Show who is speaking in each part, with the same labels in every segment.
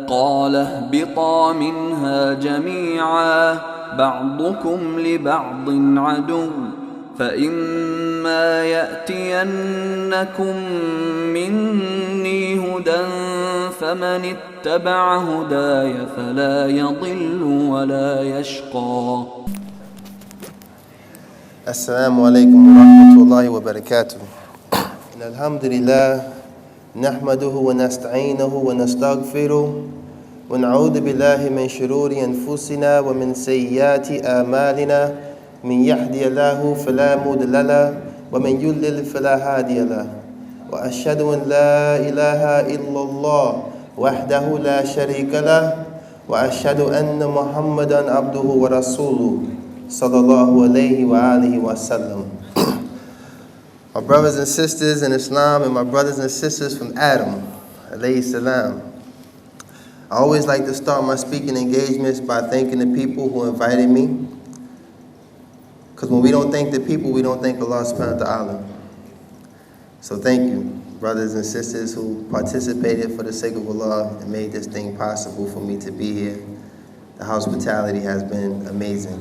Speaker 1: قال اهبطا منها جميعا بعضكم لبعض عدو فإما يأتينكم مني هدى فمن اتبع هداي فلا يضل ولا يشقى.
Speaker 2: Assalamu alaikum wa rahmatullahi wa barakatuh. Alhamdulillah, nahmaduhu wa nasta'inuhu wa nastaghfiruh wa na'udhu billahi min shururi anfusina wa min sayyiati a'malina min yahdihillahu fala mudilla lahu wa man yudlil fala hadiya lahu wa ashhadu an la ilaha illallah wahdahu la sharika lahu wa ashhadu anna Muhammadan abduhu wa rasuluh sallallahu alayhi wa alihi wa sallam. My brothers and sisters in Islam and my brothers and sisters from Adam, alayhi salam. I always like to start my speaking engagements by thanking the people who invited me. Because when we don't thank the people, we don't thank Allah subhanahu wa ta'ala. So thank you, brothers and sisters who participated for the sake of Allah and made this thing possible for me to be here. The hospitality has been amazing.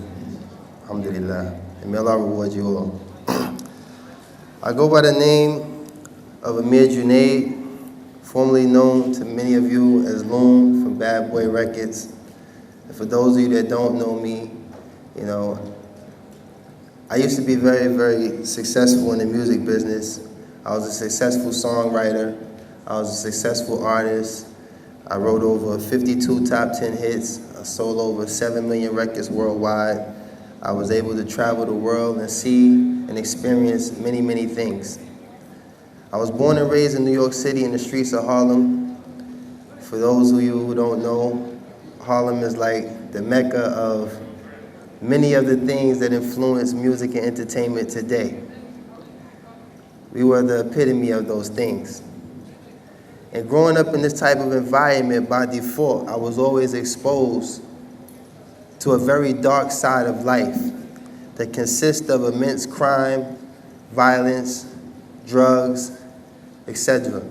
Speaker 2: Alhamdulillah. And may Allah reward you all. I go by the name of Amir Junaid, formerly known to many of you as Loon from Bad Boy Records. And for those of you that don't know me, you know, I used to be very, very successful in the music business. I was a successful songwriter. I was a successful artist. I wrote over 52 top 10 hits. I sold over 7 million records worldwide. I was able to travel the world and see and experience many, many things. I was born and raised in New York City in the streets of Harlem. For those of you who don't know, Harlem is like the mecca of many of the things that influence music and entertainment today. We were the epitome of those things. And growing up in this type of environment, by default, I was always exposed to a very dark side of life that consists of immense crime, violence, drugs, etc.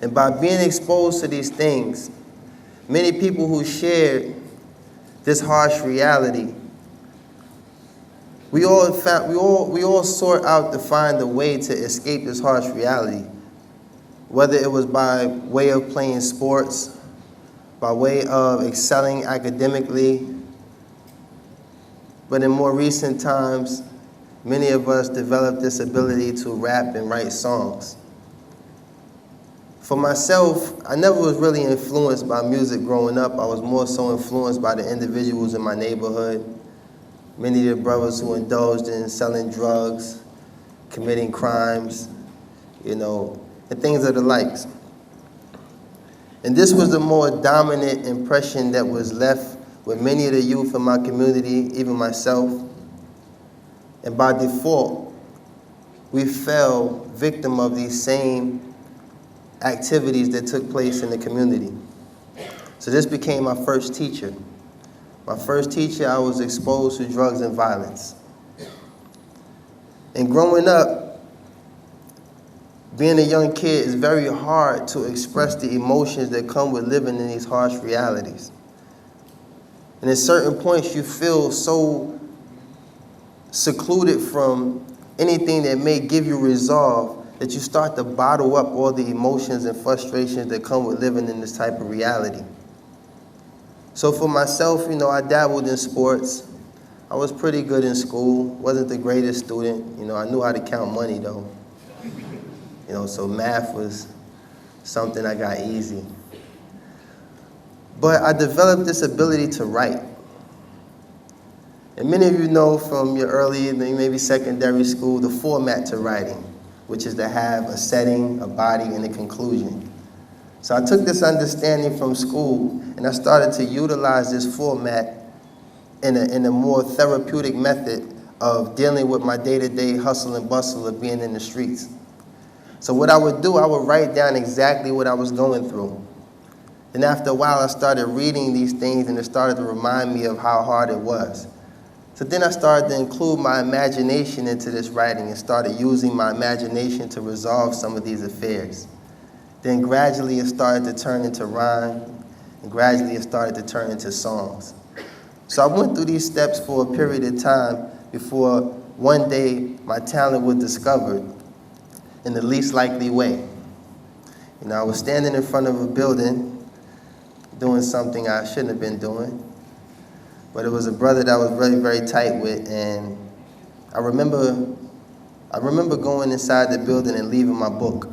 Speaker 2: And by being exposed to these things, many people who shared this harsh reality, we all sought out to find a way to escape this harsh reality, whether it was by way of playing sports, by way of excelling academically. But in more recent times, many of us developed this ability to rap and write songs. For myself, I never was really influenced by music growing up. I was more so influenced by the individuals in my neighborhood, many of the brothers who indulged in selling drugs, committing crimes, you know, and things of the likes. And this was the more dominant impression that was left with many of the youth in my community, even myself. And by default, we fell victim of these same activities that took place in the community. So this became my first teacher. My first teacher, I was exposed to drugs and violence. And growing up, being a young kid is very hard to express the emotions that come with living in these harsh realities. And at certain points, you feel so secluded from anything that may give you resolve that you start to bottle up all the emotions and frustrations that come with living in this type of reality. So for myself, you know, I dabbled in sports. I was pretty good in school, wasn't the greatest student. You know, I knew how to count money though. You know, so math was something I got easy. But I developed this ability to write. And many of you know from your early, maybe secondary school, the format to writing, which is to have a setting, a body, and a conclusion. So I took this understanding from school, and I started to utilize this format in a more therapeutic method of dealing with my day-to-day hustle and bustle of being in the streets. So what I would do, I would write down exactly what I was going through. And after a while, I started reading these things, and it started to remind me of how hard it was. So then I started to include my imagination into this writing and started using my imagination to resolve some of these affairs. Then gradually it started to turn into rhyme, and gradually it started to turn into songs. So I went through these steps for a period of time before one day my talent was discovered in the least likely way. I was standing in front of a building doing something I shouldn't have been doing, but it was a brother that I was very, very tight with, and I remember going inside the building and leaving my book.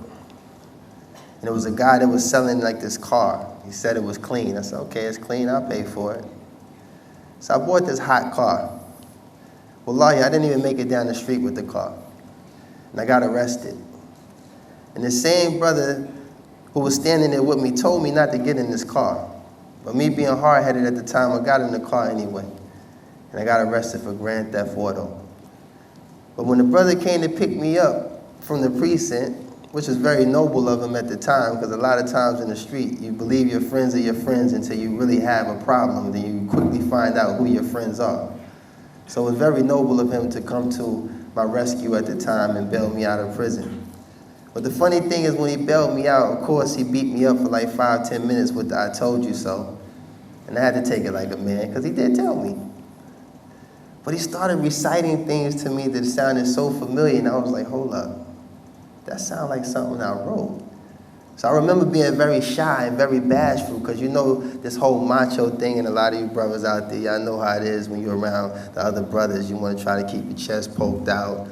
Speaker 2: And it was a guy that was selling like this car. He said it was clean. I said, okay, it's clean, I'll pay for it. So I bought this hot car. Wallahi, I didn't even make it down the street with the car. And I got arrested. And the same brother who was standing there with me told me not to get in this car. But me being hard-headed at the time, I got in the car anyway. And I got arrested for grand theft auto. But when the brother came to pick me up from the precinct, which was very noble of him at the time, because a lot of times in the street, you believe your friends are your friends until you really have a problem, then you quickly find out who your friends are. So it was very noble of him to come to my rescue at the time and bail me out of prison. But the funny thing is, when he bailed me out, of course, he beat me up for like 5-10 minutes with the "I told you so." And I had to take it like a man, because he did tell me. But he started reciting things to me that sounded so familiar, and I was like, hold up. That sounds like something I wrote. So I remember being very shy and very bashful, because you know this whole macho thing, and a lot of you brothers out there, y'all know how it is when you're around the other brothers. You want to try to keep your chest poked out.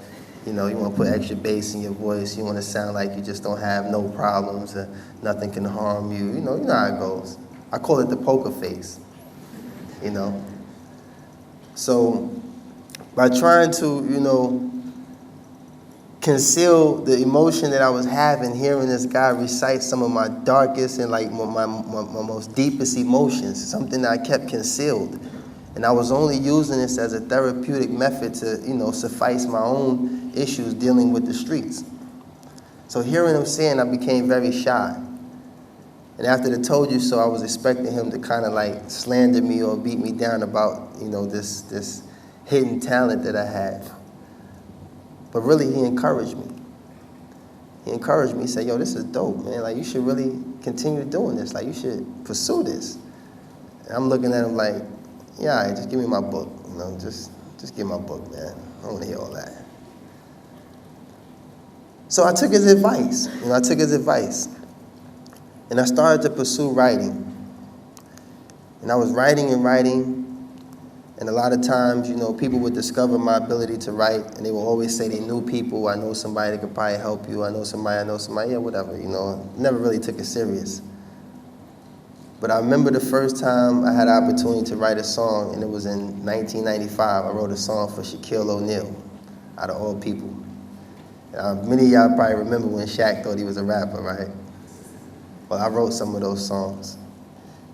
Speaker 2: You want to put extra bass in your voice. You want to sound like you just don't have no problems, or nothing can harm you. You know how it goes. I call it the poker face, So by trying to, conceal the emotion that I was having, hearing this guy recite some of my darkest and like my most deepest emotions, something that I kept concealed. And I was only using this as a therapeutic method to, suffice my own issues dealing with the streets. So hearing him saying, I became very shy. And after the "told you so," I was expecting him to kind of like slander me or beat me down about, this hidden talent that I had. But really, he encouraged me. He encouraged me. He said, yo, this is dope, man. Like, you should really continue doing this. Like, you should pursue this. And I'm looking at him like, yeah, all right, just give me my book. Just give me my book, man. I don't want to hear all that. So I took his advice. And I started to pursue writing. And I was writing and writing. And a lot of times, people would discover my ability to write, and they would always say they knew people. I know somebody that could probably help you. I know somebody, yeah, whatever, Never really took it serious. But I remember the first time I had the opportunity to write a song, and it was in 1995. I wrote a song for Shaquille O'Neal, out of all people. Many of y'all probably remember when Shaq thought he was a rapper, right? Well, I wrote some of those songs.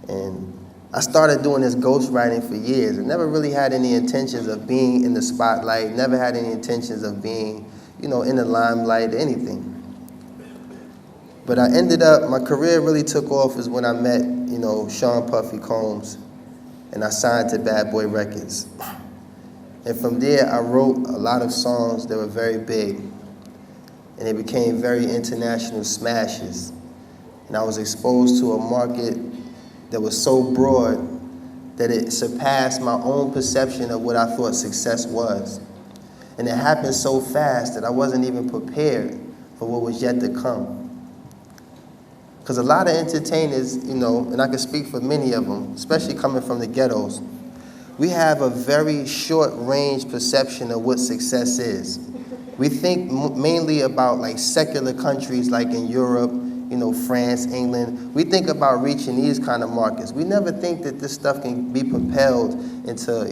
Speaker 2: And I started doing this ghostwriting for years. I never really had any intentions of being in the spotlight, never had any intentions of being, in the limelight or anything. But I ended up, my career really took off is when I met, Sean Puffy Combs, and I signed to Bad Boy Records. And from there, I wrote a lot of songs that were very big, and they became very international smashes. And I was exposed to a market that was so broad that it surpassed my own perception of what I thought success was. And it happened so fast that I wasn't even prepared for what was yet to come. Because a lot of entertainers, and I can speak for many of them, especially coming from the ghettos, we have a very short-range perception of what success is. We think mainly about like secular countries like in Europe, France, England. We think about reaching these kind of markets. We never think that this stuff can be propelled into,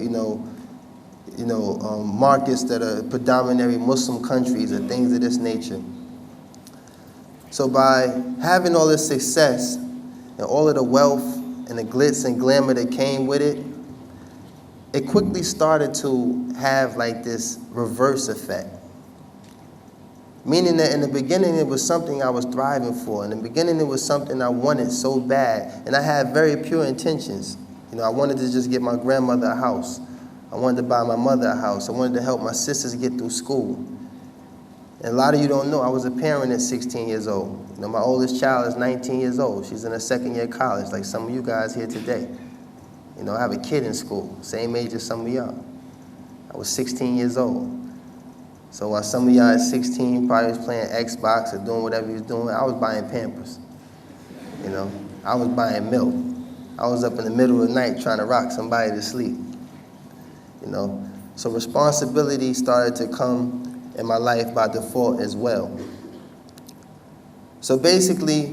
Speaker 2: markets that are predominantly Muslim countries or things of this nature. So by having all this success and all of the wealth and the glitz and glamour that came with it, it quickly started to have like this reverse effect. Meaning that in the beginning, it was something I was thriving for. In the beginning, it was something I wanted so bad. And I had very pure intentions. I wanted to just get my grandmother a house. I wanted to buy my mother a house. I wanted to help my sisters get through school. And a lot of you don't know, I was a parent at 16 years old. You know, my oldest child is 19 years old. She's in her second year of college, like some of you guys here today. You know, I have a kid in school, same age as some of y'all. I was 16 years old. So while some of y'all at 16 probably was playing Xbox or doing whatever you was doing, I was buying Pampers. You know, I was buying milk. I was up in the middle of the night trying to rock somebody to sleep. You know, so responsibility started to come in my life by default as well. So basically,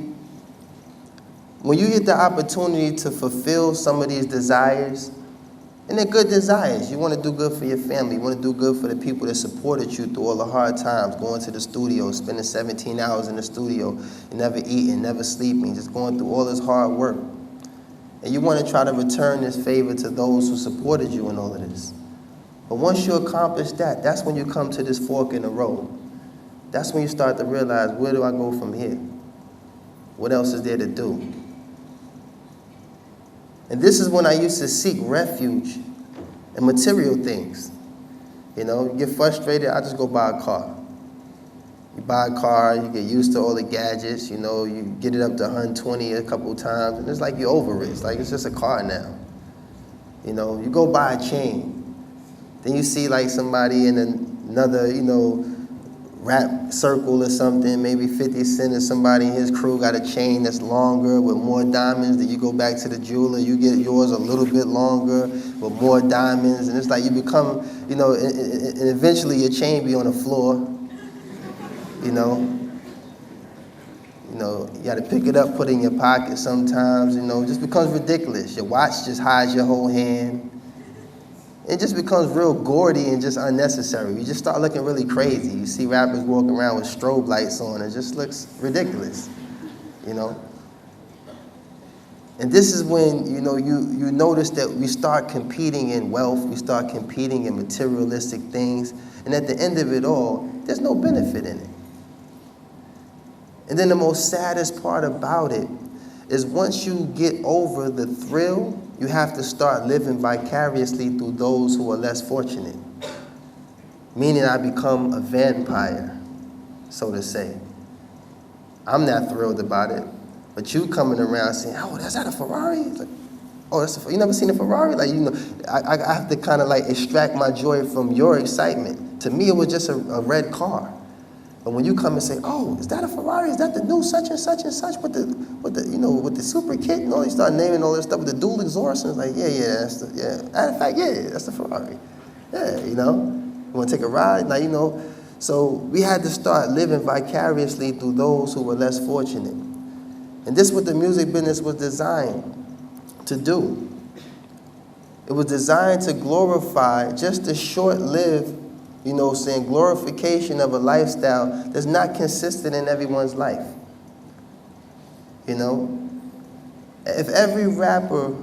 Speaker 2: when you get the opportunity to fulfill some of these desires, and they're good desires, you want to do good for your family, you want to do good for the people that supported you through all the hard times, going to the studio, spending 17 hours in the studio, and never eating, never sleeping, just going through all this hard work. And you want to try to return this favor to those who supported you in all of this. But once you accomplish that, that's when you come to this fork in the road. That's when you start to realize, where do I go from here? What else is there to do? And this is when I used to seek refuge in material things. You know, you get frustrated, I just go buy a car. You buy a car, you get used to all the gadgets, you know, you get it up to 120 a couple of times, and it's like you're over it. It's like it's just a car now. You know, you go buy a chain. Then you see like somebody in another, you know, rap circle or something, maybe 50 Cent or somebody in his crew got a chain that's longer with more diamonds. Then you go back to the jeweler, you get yours a little bit longer with more diamonds. And it's like you become, you know, and eventually your chain be on the floor, you know. You know, you got to pick it up, put it in your pocket sometimes, you know. It just becomes ridiculous. Your watch just hides your whole hand. It just becomes real gaudy and just unnecessary. You just start looking really crazy. You see rappers walking around with strobe lights on. It just looks ridiculous, you know. And this is when, you know, you notice that we start competing in wealth. We start competing in materialistic things. And at the end of it all, there's no benefit in it. And then the most saddest part about it is once you get over the thrill, you have to start living vicariously through those who are less fortunate. Meaning I become a vampire, so to say. I'm not thrilled about it, but you coming around saying, oh, is that a Ferrari? It's like, oh, you never seen a Ferrari? Like, you know, I have to kind of like extract my joy from your excitement. To me, it was just a red car. But when you come and say, oh, is that a Ferrari? Is that the new such and such with the super kit? And all you start naming all this stuff with the dual exhaust, and it's like, yeah. Matter of fact, yeah, that's the Ferrari. Yeah, you know. You want to take a ride? Like, you know. So we had to start living vicariously through those who were less fortunate. And this is what the music business was designed to do. It was designed to glorify just a short-lived, you know, saying glorification of a lifestyle that's not consistent in everyone's life. You know, if every rapper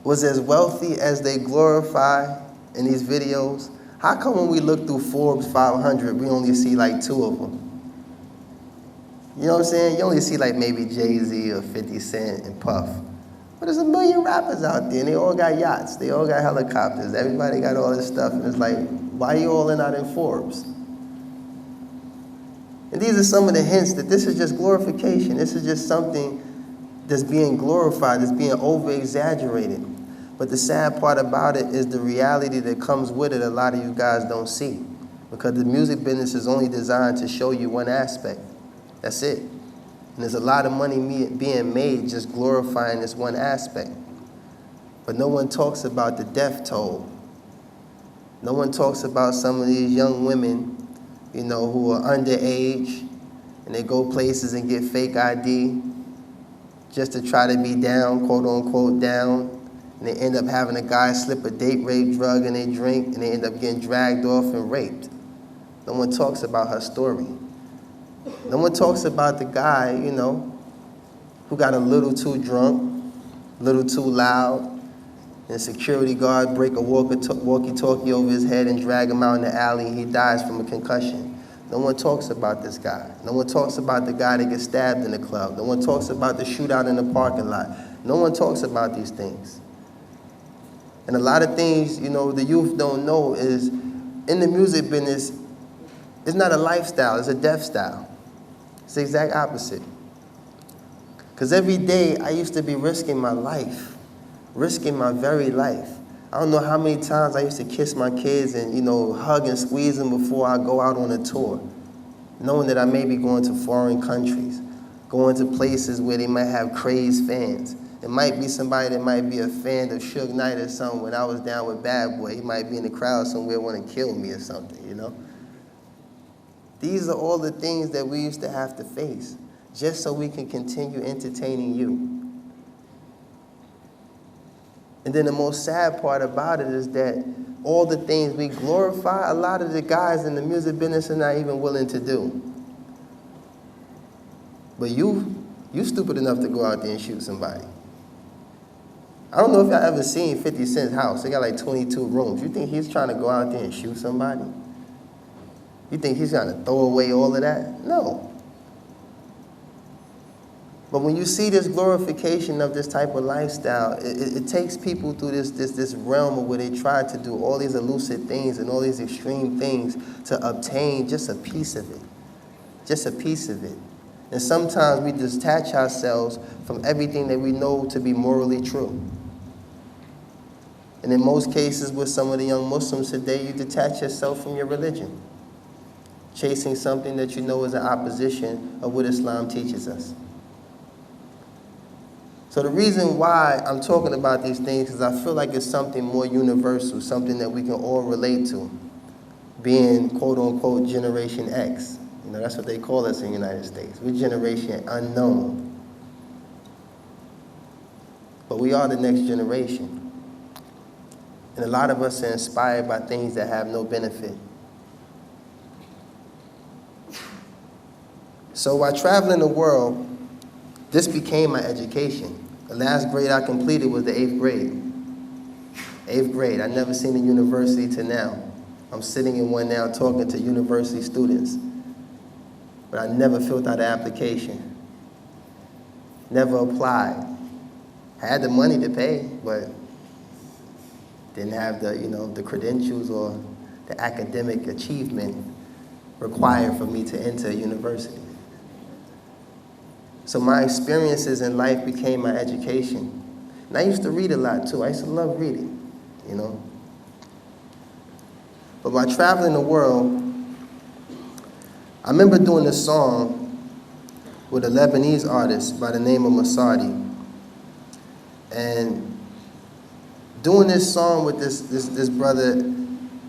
Speaker 2: was as wealthy as they glorify in these videos, how come when we look through Forbes 500, we only see like 2 of them? You know what I'm saying? You only see like maybe Jay-Z or 50 Cent and Puff. But there's a million rappers out there, and they all got yachts. They all got helicopters. Everybody got all this stuff, and it's like, why are you all not in Forbes? And these are some of the hints that this is just glorification. This is just something that's being glorified, that's being over-exaggerated. But the sad part about it is the reality that comes with it a lot of you guys don't see. Because the music business is only designed to show you one aspect. That's it. And there's a lot of money being made just glorifying this one aspect. But no one talks about the death toll. No one talks about some of these young women, you know, who are underage, and they go places and get fake ID just to try to be down, quote unquote down, and they end up having a guy slip a date rape drug in their drink, and they end up getting dragged off and raped. No one talks about her story. No one talks about the guy, you know, who got a little too drunk, a little too loud, and a security guard break a walkie-talkie over his head and drag him out in the alley, and he dies from a concussion. No one talks about this guy. No one talks about the guy that gets stabbed in the club. No one talks about the shootout in the parking lot. No one talks about these things. And a lot of things, you know, the youth don't know is in the music business, It's not a lifestyle, it's a death style. It's the exact opposite. Because every day I used to be risking my life, risking my very life. I don't know how many times I used to kiss my kids and, hug and squeeze them before I go out on a tour, knowing that I may be going to foreign countries, going to places where they might have crazed fans. It might be somebody that might be a fan of Suge Knight or something. When I was down with Bad Boy, he might be in the crowd somewhere want to kill me or something, These are all the things that we used to have to face just so we can continue entertaining you. And then the most sad part about it is that all the things we glorify, a lot of the guys in the music business are not even willing to do. But you stupid enough to go out there and shoot somebody. I don't know if y'all ever seen 50 Cent's house. They got like 22 rooms. You think he's trying to go out there and shoot somebody? You think he's trying to throw away all of that? No. But when you see this glorification of this type of lifestyle, it takes people through this realm of where they try to do all these elusive things and all these extreme things to obtain just a piece of it. Just a piece of it. And sometimes we detach ourselves from everything that we know to be morally true. And in most cases with some of the young Muslims today, you detach yourself from your religion, chasing something that you know is in opposition of what Islam teaches us. So the reason why I'm talking about these things is I feel like it's something more universal, something that we can all relate to, being quote-unquote Generation X. That's what they call us in the United States. We're Generation Unknown. But we are the next generation. And a lot of us are inspired by things that have no benefit. So while traveling the world, this became my education. The last grade I completed was the 8th grade. 8th grade. I never seen a university to now. I'm sitting in one now talking to university students. But I never filled out an application. Never applied. Had the money to pay, but didn't have the credentials or the academic achievement required for me to enter a university. So my experiences in life became my education. And I used to read a lot too. I used to love reading, But while traveling the world, I remember doing this song with a Lebanese artist by the name of Masadi. And doing this song with this brother,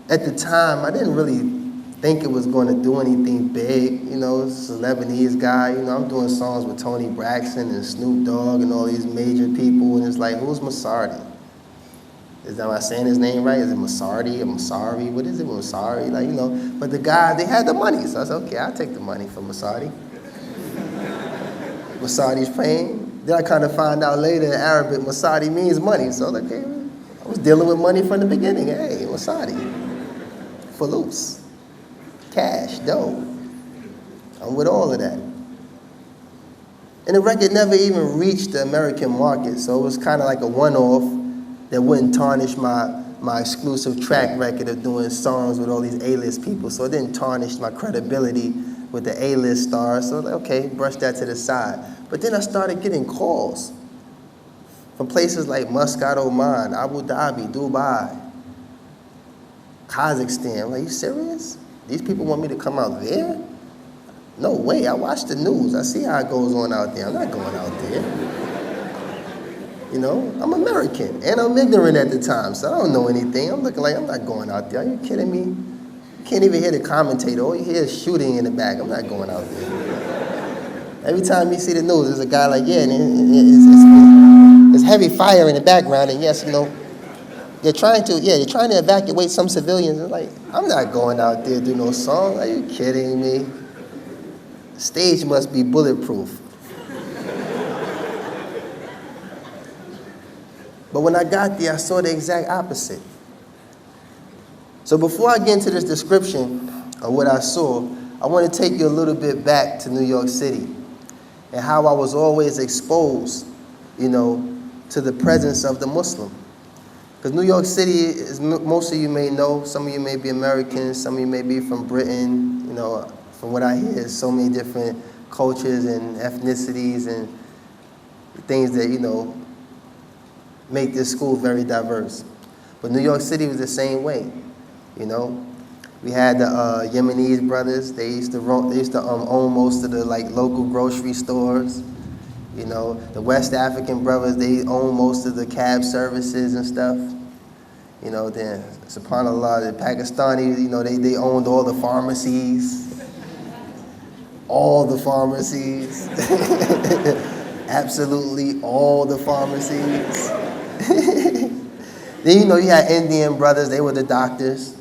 Speaker 2: at the time, I didn't really think it was going to do anything big. It's a Lebanese guy. I'm doing songs with Tony Braxton and Snoop Dogg and all these major people. And it's like, who's Masadi? Am I saying his name right? Is it Masardi or Masari? What is it, Masari? But the guy, they had the money. So I said, okay, I'll take the money from Masadi. Masadi's paying. Then I kind of find out later in Arabic, Masadi means money. So I was like, okay, I was dealing with money from the beginning. Hey, Masadi. Fulus. Cash, dough. I'm with all of that. And the record never even reached the American market. So it was kind of like a one-off that wouldn't tarnish my exclusive track record of doing songs with all these A-list people. So it didn't tarnish my credibility with the A-list stars. So I was like, okay, brush that to the side. But then I started getting calls from places like Muscat, Oman, Abu Dhabi, Dubai, Kazakhstan. I'm like, you serious? These people want me to come out there? No way. I watch the news. I see how it goes on out there. I'm not going out there. I'm American, and I'm ignorant at the time, so I don't know anything. I'm looking like I'm not going out there. Are you kidding me? You can't even hear the commentator. All you hear is shooting in the back. I'm not going out there. Every time you see the news, there's a guy like, yeah, and there's heavy fire in the background, and yes, they're trying to evacuate some civilians. It's like, I'm not going out there to do no song. Are you kidding me? The stage must be bulletproof. But when I got there, I saw the exact opposite. So before I get into this description of what I saw, I want to take you a little bit back to New York City and how I was always exposed, to the presence of the Muslim. Because New York City, is, most of you may know, some of you may be Americans, some of you may be from Britain. You know, from what I hear, there's so many different cultures and ethnicities and things that, you know, make this school very diverse. But New York City was the same way, you know. We had the Yemenis brothers. They used to own most of the like local grocery stores. You know, the West African brothers, they own most of the cab services and stuff. You know, then subhanAllah, the Pakistanis, you know, they owned all the pharmacies. All the pharmacies. Absolutely all the pharmacies. Then, you know, you had Indian brothers, they were the doctors.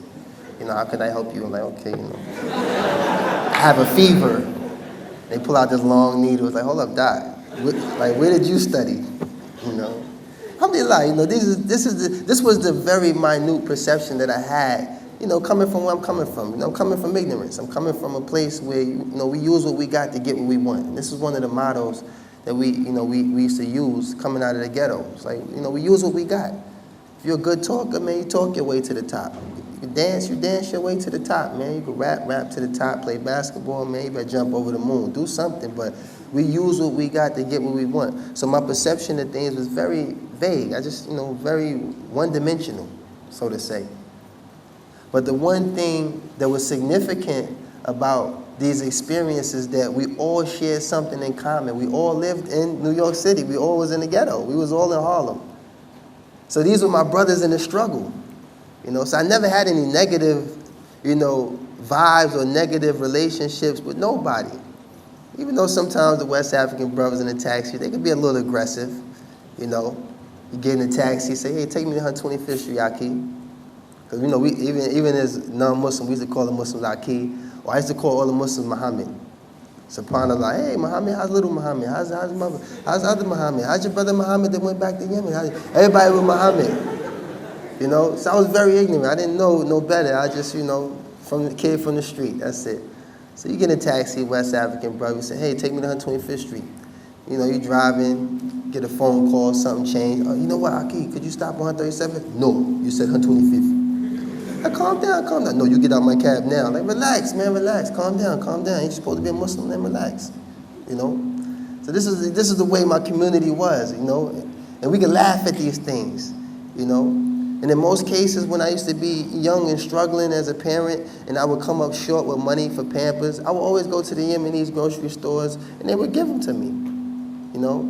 Speaker 2: You know, how could I help you? I'm like, okay, you know. I have a fever. They pull out this long needle. It's like, hold up, doc. Where did you study? You know. Alhamdulillah, you know, this was the very minute perception that I had, you know, coming from where I'm coming from. You know, I'm coming from ignorance. I'm coming from a place where, you know, we use what we got to get what we want. And this is one of the mottos that we used to use coming out of the ghetto. It's like, you know, we use what we got. If you're a good talker, man, you talk your way to the top. You dance your way to the top, man. You can rap to the top, play basketball, man. You better jump over the moon. Do something, but we use what we got to get what we want. So my perception of things was very vague. I just, you know, very one-dimensional, so to say. But the one thing that was significant about these experiences that we all shared something in common. We all lived in New York City. We all was in the ghetto. We was all in Harlem. So these were my brothers in the struggle. You know, so I never had any negative, you know, vibes or negative relationships with nobody. Even though sometimes the West African brothers in the taxi, they could be a little aggressive, you know. You get in the taxi, say, hey, take me to 125th Street, Aki. Because, you know, we even as non-Muslim, we used to call the Muslims Aki. Or I used to call all the Muslims Muhammad. SubhanAllah, hey, Muhammad, how's little Muhammad? How's mother? How's other Muhammad? How's your brother Muhammad that went back to Yemen? Everybody with Muhammad. You know, so I was very ignorant. I didn't know no better. I just, you know, from the kid from the street, that's it. So you get in a taxi, West African brother, you say, hey, take me to 125th Street. You know, you driving, get a phone call, something changed. Oh, you know what, Aki, could you stop on 137th? No, you said 125th. Like, calm down. No, you get out my cab now. Like, relax, man, relax. Calm down. You're supposed to be a Muslim, then relax. You know? So this is the way my community was, you know? And we could laugh at these things, you know? And in most cases, when I used to be young and struggling as a parent, and I would come up short with money for Pampers, I would always go to the Yemenis grocery stores, and they would give them to me, you know?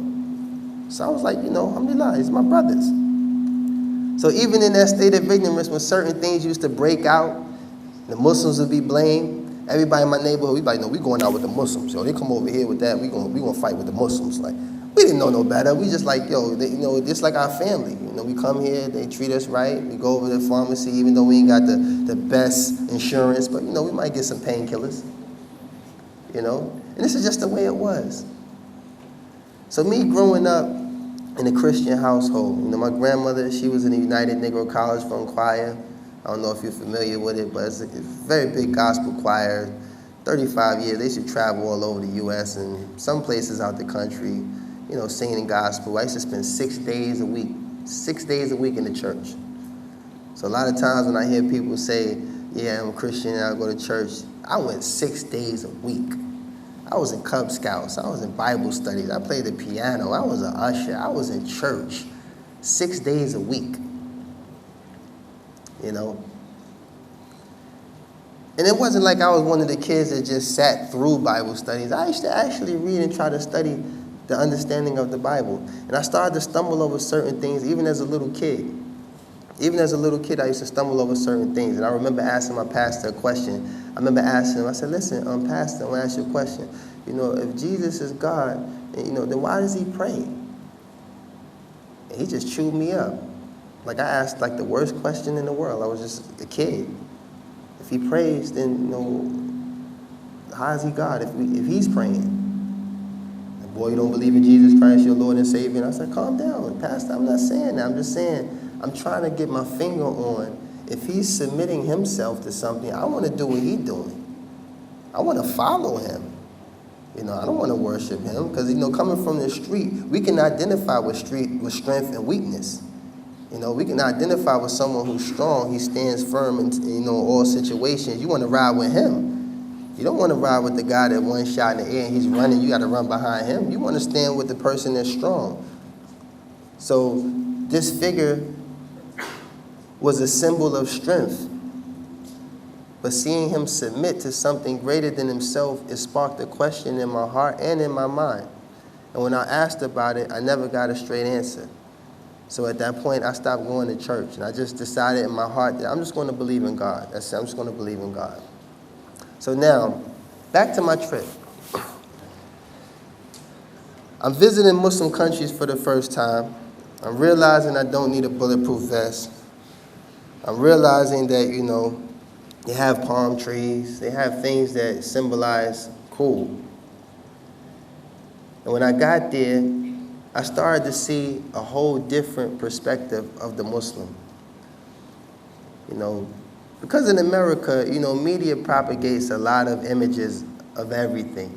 Speaker 2: So I was like, you know, alhamdulillah, it's my brothers. So even in that state of ignorance, when certain things used to break out, the Muslims would be blamed. Everybody in my neighborhood, we like, no, we going out with the Muslims. Yo, they come over here with that, we gonna fight with the Muslims. Like, we didn't know no better. We just like, yo, you know, just like our family. You know, we come here, they treat us right. We go over to the pharmacy, even though we ain't got the best insurance, but, you know, we might get some painkillers. You know? And this is just the way it was. So me growing up in a Christian household, you know, my grandmother, she was in the United Negro College Fund Choir. I don't know if you're familiar with it, but it's a very big gospel choir. 35 years, they should travel all over the U.S. and some places out the country, you know, singing gospel. I used to spend 6 days a week in the church. So a lot of times when I hear people say, yeah, I'm a Christian and I go to church, I went 6 days a week. I was in Cub Scouts, I was in Bible studies, I played the piano, I was an usher, I was in church 6 days a week, you know. And it wasn't like I was one of the kids that just sat through Bible studies. I used to actually read and try to study the understanding of the Bible. And I started to stumble over certain things even as a little kid. Even as a little kid, I used to stumble over certain things. And I remember asking my pastor a question. I remember asking him, I said, listen, pastor, I want to ask you a question. You know, if Jesus is God, you know, then why does he pray? And he just chewed me up. Like I asked like the worst question in the world. I was just a kid. If he prays, then, you know, how is he God if he's praying? And boy, you don't believe in Jesus Christ, your Lord and Savior? And I said, calm down, pastor, I'm not saying that. I'm just saying, I'm trying to get my finger on, if he's submitting himself to something, I want to do what he's doing. I want to follow him. You know, I don't want to worship him because, you know, coming from the street, we can identify with strength and weakness. We can identify with someone who's strong. He stands firm in all situations. You want to ride with him. You don't want to ride with the guy that one shot in the air and he's running. You got to run behind him. You want to stand with the person that's strong. So this figure was a symbol of strength. But seeing him submit to something greater than himself, it sparked a question in my heart and in my mind. And when I asked about it, I never got a straight answer. So at that point, I stopped going to church, and I just decided in my heart that I'm just going to believe in God. That's it, I'm just going to believe in God. So now, back to my trip. I'm visiting Muslim countries for the first time. I'm realizing I don't need a bulletproof vest. I'm realizing that, they have palm trees. They have things that symbolize cool. And when I got there, I started to see a whole different perspective of the Muslim. Because in America, media propagates a lot of images of everything.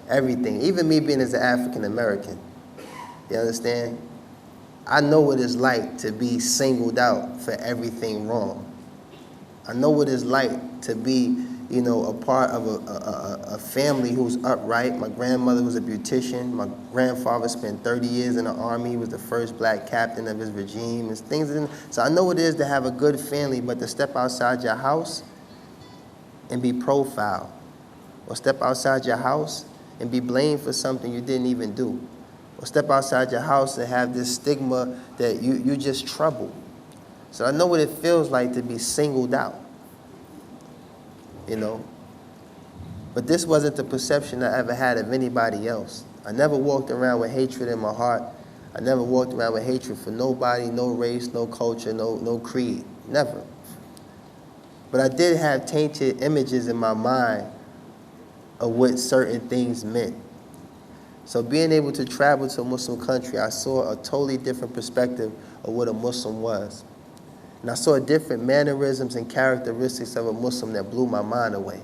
Speaker 2: Everything. Even me being as an African American. You understand? I know what it's like to be singled out for everything wrong. I know what it's like to be, a part of a family who's upright. My grandmother was a beautician. My grandfather spent 30 years in the army. He was the first black captain of his regime. And things. So I know what it is to have a good family, but to step outside your house and be profiled, or step outside your house and be blamed for something you didn't even do, or step outside your house and have this stigma that you just trouble. So I know what it feels like to be singled out. But this wasn't the perception I ever had of anybody else. I never walked around with hatred in my heart. I never walked around with hatred for nobody, no race, no culture, no creed. Never. But I did have tainted images in my mind of what certain things meant. So being able to travel to a Muslim country, I saw a totally different perspective of what a Muslim was. And I saw different mannerisms and characteristics of a Muslim that blew my mind away.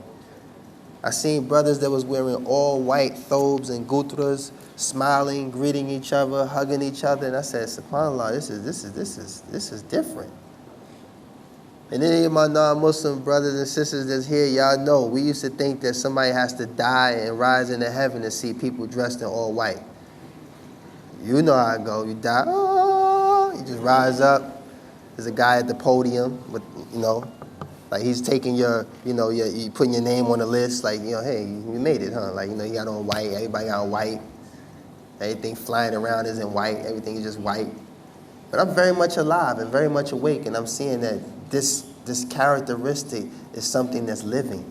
Speaker 2: I seen brothers that was wearing all white thobes and gutras, smiling, greeting each other, hugging each other, and I said, SubhanAllah, this is different. And any of my non-Muslim brothers and sisters that's here, y'all know, we used to think that somebody has to die and rise into heaven to see people dressed in all white. You know how it go. You die, you just rise up. There's a guy at the podium with, like he's taking you putting your name on the list, like, hey, you made it, huh? Like, you got on white, everybody got on white. Everything flying around is in white, everything is just white. But I'm very much alive and very much awake, and I'm seeing that this characteristic is something that's living.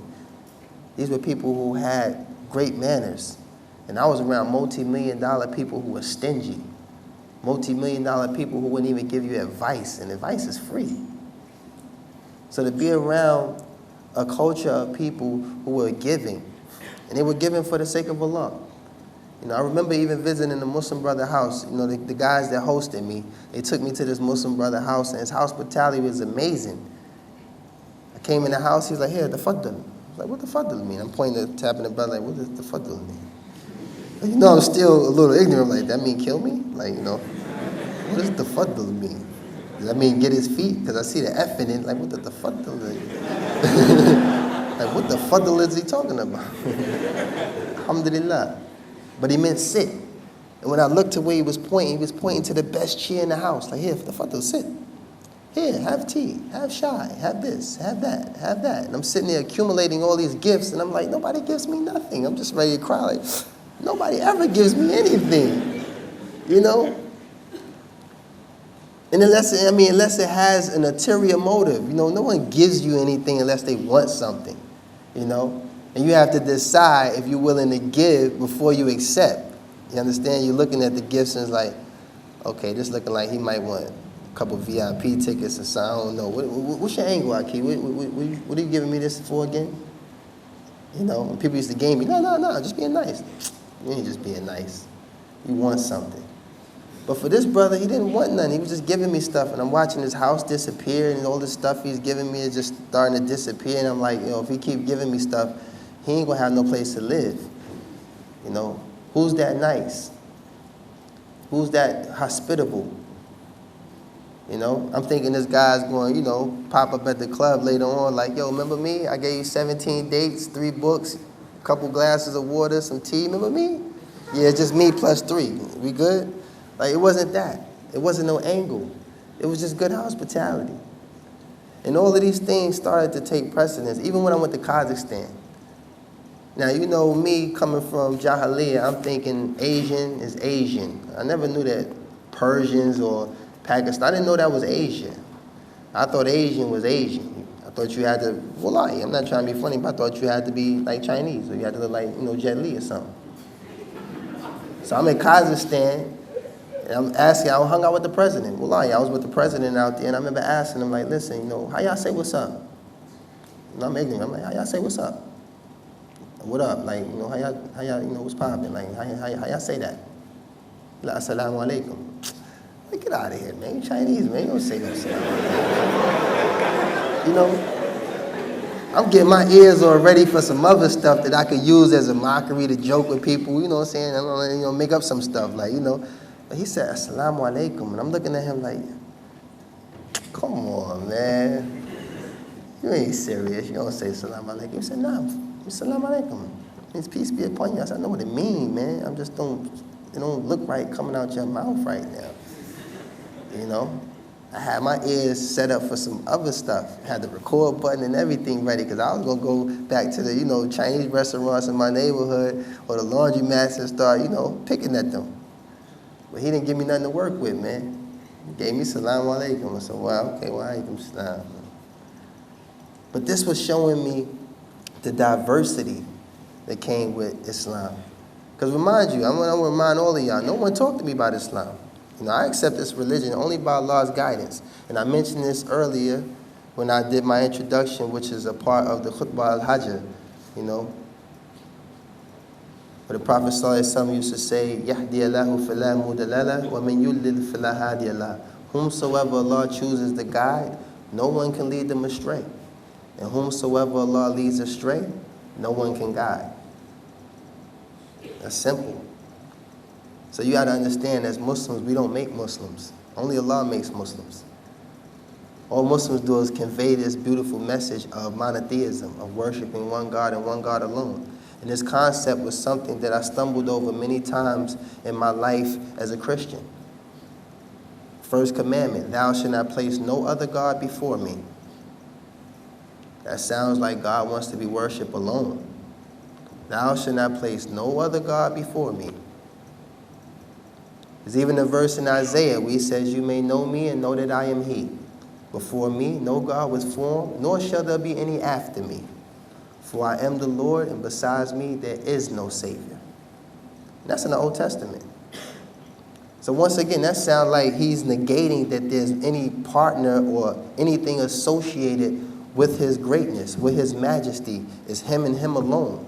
Speaker 2: These were people who had great manners. And I was around multi-million-dollar people who were stingy. Multi-million-dollar people who wouldn't even give you advice, and advice is free. So to be around a culture of people who were giving, and they were giving for the sake of Allah. I remember even visiting the Muslim brother house. The guys that hosted me, they took me to this Muslim brother house, and his hospitality was amazing. I came in the house, he's like, here, tafaddal. I was like, what tafaddal mean? I'm pointing, tapping the brother, like, what does tafaddal mean? I'm still a little ignorant, like, that mean kill me? Like, what does tafaddal mean? Does that mean get his feet? Because I see the F in it, like, what the tafaddal is? Like, what the faddal is he talking about? Alhamdulillah. But he meant sit. And when I looked to where he was pointing to the best chair in the house. Like, here, tafaddal, sit. Here, have tea, have shy, have this, have that, have that. And I'm sitting there accumulating all these gifts, and I'm like, nobody gives me nothing. I'm just ready to cry, like, nobody ever gives me anything, And unless it has an ulterior motive, no one gives you anything unless they want something, And you have to decide if you're willing to give before you accept. You understand? You're looking at the gifts and it's like, okay, this looking like he might want a couple VIP tickets or something. I don't know. What's your angle, Aki? What are you giving me this for again? When people used to game me, no, just being nice. You ain't just being nice. You want something. But for this brother, he didn't want nothing. He was just giving me stuff, and I'm watching his house disappear, and all this stuff he's giving me is just starting to disappear. And I'm like, if he keep giving me stuff, he ain't gonna have no place to live. Who's that nice? Who's that hospitable? You know, I'm thinking this guy's going, you know, pop up at the club later on like, yo, remember me? I gave you 17 dates, 3 books, a couple glasses of water, some tea. Remember me? Yeah, just me plus 3. We good? Like, it wasn't that. It wasn't no angle. It was just good hospitality. And all of these things started to take precedence, even when I went to Kazakhstan. Now, you know me coming from Jahiliyyah, I'm thinking Asian is Asian. I never knew that Persians or Pakistan, I didn't know that was Asia. I thought Asian was Asian. I thought you had to, wallahi, I'm not trying to be funny, but I thought you had to be like Chinese, or you had to look like, you know, Jet Li or something. So I'm in Kazakhstan, and I'm asking, I hung out with the president. Wallahi, I was with the president out there, and I remember asking him, like, listen, you know, how y'all say what's up? And I'm ignorant. I'm like, how y'all say what's up? What up? Like, you know, how y'all, you know, what's popping? Like, how y'all say that? Like, assalamu alaikum. Like, get out of here, man. You Chinese, man. You don't say no assalamu alaikum. You know, I'm getting my ears all ready for some other stuff that I could use as a mockery to joke with people, you know what I'm saying? I'm, you know, make up some stuff, like, you know. But he said, assalamu alaikum, and I'm looking at him like, come on, man. You ain't serious. You don't say assalamu alaikum. He said, nah, assalamu alaikum. It means peace be upon you. I said, I know what it means, man. I just don't, it don't look right coming out your mouth right now. You know? I had my ears set up for some other stuff. I had the record button and everything ready because I was going to go back to the, you know, Chinese restaurants in my neighborhood or the laundromats and start, you know, picking at them. But he didn't give me nothing to work with, man. He gave me salamu alaikum. I said, well, okay, well, alaikum salam. But this was showing me the diversity that came with Islam. Because remind you, I'm going to remind all of y'all, no one talked to me about Islam. You know, I accept this religion only by Allah's guidance. And I mentioned this earlier when I did my introduction, which is a part of the Khutbah al-Hajj, you know. But the Prophet ﷺ used to say, يَهْدِيَ اللَّهُ فَلَا مُضِلَّ لَهُ وَمَنْ يُضْلِلْ فَلَا هَادِيَ لَهُ. Whomsoever Allah chooses to guide, no one can lead them astray. And whomsoever Allah leads astray, no one can guide. That's simple. So you got to understand, as Muslims, we don't make Muslims. Only Allah makes Muslims. All Muslims do is convey this beautiful message of monotheism, of worshiping one God and one God alone. And this concept was something that I stumbled over many times in my life as a Christian. First commandment, thou shalt not place no other God before me. That sounds like God wants to be worshipped alone. Thou shalt not place no other God before me. There's even a verse in Isaiah where he says, you may know me and know that I am he. Before me no God was formed, nor shall there be any after me. For I am the Lord, and besides me there is no Savior. That's in the Old Testament. So once again, that sounds like he's negating that there's any partner or anything associated with his greatness, with his majesty. It's him and him alone.